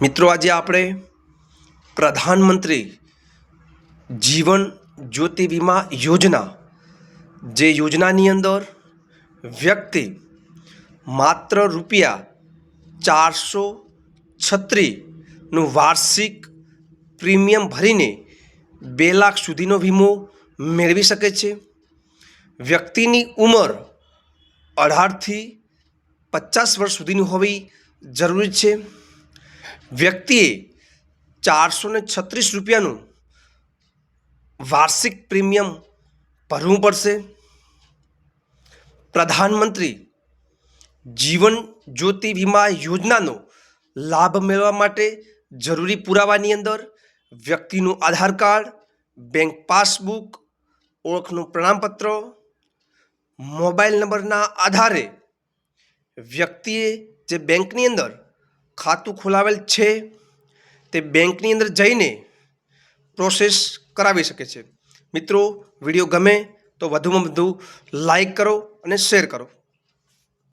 મિત્રો, આજે આપણે પ્રધાનમંત્રી જીવન જ્યોતિ વીમા યોજના, જે યોજનાની અંદર વ્યક્તિ માત્ર ₹436નું વાર્ષિક પ્રીમિયમ ભરીને 2 લાખ સુધીનો વીમો મેળવી શકે છે. વ્યક્તિની ઉંમર 18થી 50 વર્ષ સુધીની હોવી જરૂરી છે. વ્યક્તિએ ₹436નું વાર્ષિક પ્રીમિયમ ભરવું પડશે. પ્રધાનમંત્રી જીવન જ્યોતિ વીમા યોજનાનો લાભ મેળવવા માટે જરૂરી પુરાવાની અંદર વ્યક્તિનું આધાર કાર્ડ, બેંક પાસબુક, ઓળખનું પ્રમાણપત્ર, મોબાઈલ નંબરના આધારે વ્યક્તિએ જે બેંકની અંદર ખાતું ખોલાવેલ છે તે બેંકની અંદર જઈને પ્રોસેસ કરાવી શકે છે. મિત્રો, વિડીયો ગમે તો વધુમાં વધુ લાઈક કરો અને શેર કરો.